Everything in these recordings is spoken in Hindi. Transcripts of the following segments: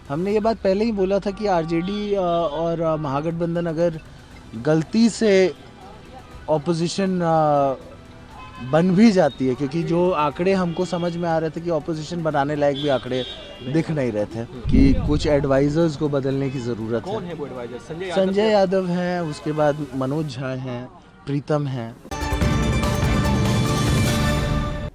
हमने ये बात पहले ही बोला था कि आरजेडी और महागठबंधन अगर गलती से ऑपोजिशन बन भी जाती है, क्योंकि जो आंकड़े हमको समझ में आ रहे थे कि ऑपोजिशन बनाने लायक भी आंकड़े दिख नहीं रहे थे, कि कुछ एडवाइजर्स को बदलने की ज़रूरत है। कौन है वो एडवाइजर? संजय यादव हैं, उसके बाद मनोज झा हैं, प्रीतम हैं।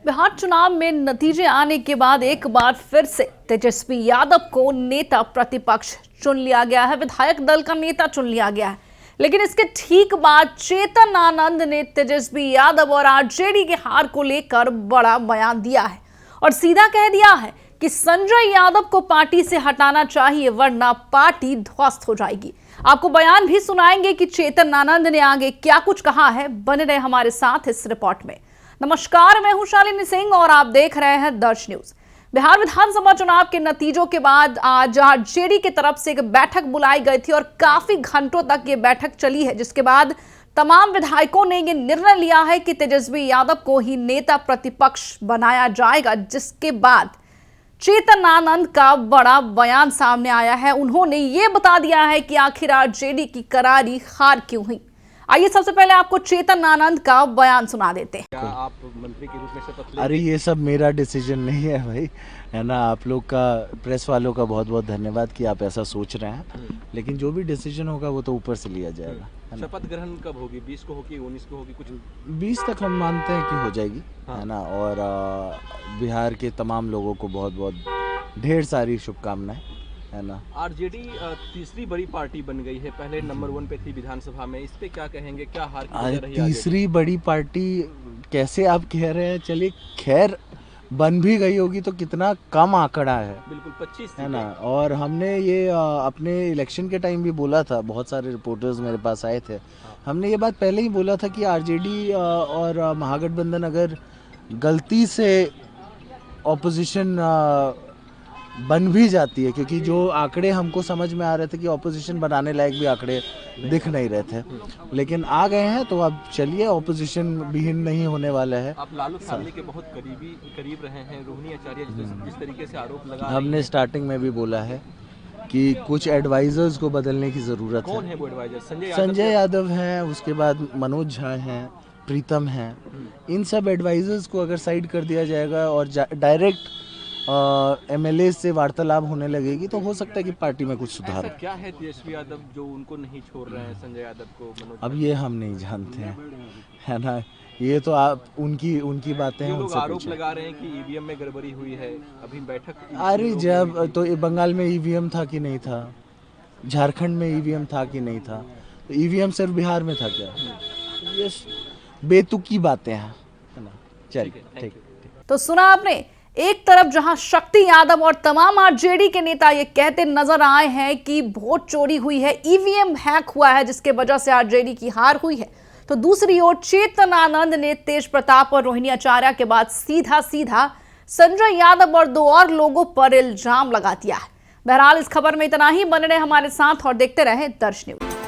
बिहार चुनाव में नतीजे आने के बाद एक बार फिर से तेजस्वी यादव को नेता प्रतिपक्ष चुन लिया गया है, विधायक दल का नेता चुन लिया गया है। लेकिन इसके ठीक बाद चेतन आनंद ने तेजस्वी यादव और आरजेडी के हार को लेकर बड़ा बयान दिया है और सीधा कह दिया है कि संजय यादव को पार्टी से हटाना चाहिए, वरना पार्टी ध्वस्त हो जाएगी। आपको बयान भी सुनाएंगे कि चेतन आनंद ने आगे क्या कुछ कहा है। बने रहे हमारे साथ इस रिपोर्ट में। नमस्कार, मैं हूं शालिनी सिंह और आप देख रहे हैं दर्श न्यूज। बिहार विधानसभा चुनाव के नतीजों के बाद आज आरजेडी की तरफ से एक बैठक बुलाई गई थी और काफी घंटों तक ये बैठक चली है, जिसके बाद तमाम विधायकों ने ये निर्णय लिया है कि तेजस्वी यादव को ही नेता प्रतिपक्ष बनाया जाएगा। जिसके बाद चेतन आनंद का बड़ा बयान सामने आया है। उन्होंने ये बता दिया है कि आखिर आरजेडी की करारी हार क्यों हुई। आइए सबसे पहले आपको चेतन आनंद का बयान सुना देते हैं। क्या आप मंत्री के रूप में शपथ लेंगे? अरे ये सब मेरा डिसीजन नहीं है भाई, है ना। आप लोग का, प्रेस वालों का बहुत बहुत धन्यवाद कि आप ऐसा सोच रहे हैं, लेकिन जो भी डिसीजन होगा वो तो ऊपर से लिया जाएगा, है ना। शपथ ग्रहण कब होगी? 20 को होगी, 19 को होगी? कुछ 20 तक हम मानते हैं कि हो जाएगी, हाँ। है ना। और बिहार के तमाम लोगों को बहुत बहुत ढेर सारी शुभकामनाएं, है ना। आरजेडी तीसरी बड़ी पार्टी बन गई है, पहले नंबर 1 पे थी विधानसभा में। इस पे क्या कहेंगे? क्या हार की वजह रही? तीसरी बड़ी पार्टी कैसे आप कह रहे हैं? चलिए, खैर बन भी गई होगी तो कितना कम आंकड़ा है, बिल्कुल 25 है ना। और हमने ये अपने इलेक्शन के टाइम भी बोला था, बहुत सारे रिपोर्टर्स मेरे पास आए थे। हमने ये बात पहले ही बोला था कि आरजेडी और महागठबंधन अगर गलती से ऑपोजिशन बन भी जाती है, क्योंकि जो आंकड़े हमको समझ में आ रहे थे कि ऑपोजिशन बनाने लायक भी आंकड़े दिख नहीं रहे थे, लेकिन आ गए हैं, तो अब चलिए, ऑपोजिशन विहीन नहीं होने वाला है। आप लालू फैमिली के बहुत करीब रहे हैं। रोहिणी आचार्य जिस तरीके से आरोप लगा रही हमने स्टार्टिंग में भी बोला है कि कुछ एडवाइजर्स को बदलने की ज़रूरत कौन है। है वो एडवाइजर? संजय यादव हैं, उसके बाद मनोज झा हैं, प्रीतम हैं। इन सब एडवाइजर्स को अगर साइड कर दिया जाएगा और डायरेक्ट एमएलए से वार्तालाप होने लगेगी, तो हो सकता है कि पार्टी में कुछ सुधार हो। क्या है तेजस्वी यादव जो उनको नहीं छोड़ रहे हैं, संजय यादव को, मनोज? अब ये हम नहीं जानते हैं, है ना। ये तो आप उनकी बातें हैं, लोग उनसे आरोप पूछें। लगा रहे हैं कि ईवीएम में गड़बड़ी हुई है। अभी बैठक अरे जब तो ये बंगाल में ईवीएम था कि नहीं था, झारखंड में ईवीएम था कि नहीं था, तो ईवीएम सिर्फ बिहार में था क्या? ये बेतुकी बातें हैं, है ना। चलिए, ठीक। तो सुना आपने, एक तरफ जहां शक्ति यादव और तमाम आरजेडी के नेता ये कहते नजर आए हैं कि वोट चोरी हुई है, ईवीएम हैक हुआ है, जिसके वजह से आरजेडी की हार हुई है, तो दूसरी ओर चेतन आनंद ने तेज प्रताप और रोहिणी आचार्य के बाद सीधा संजय यादव और 2 और लोगों पर इल्जाम लगा दिया है। बहरहाल इस खबर में इतना ही। बने रहे हमारे साथ और देखते रहे दर्श न्यूज।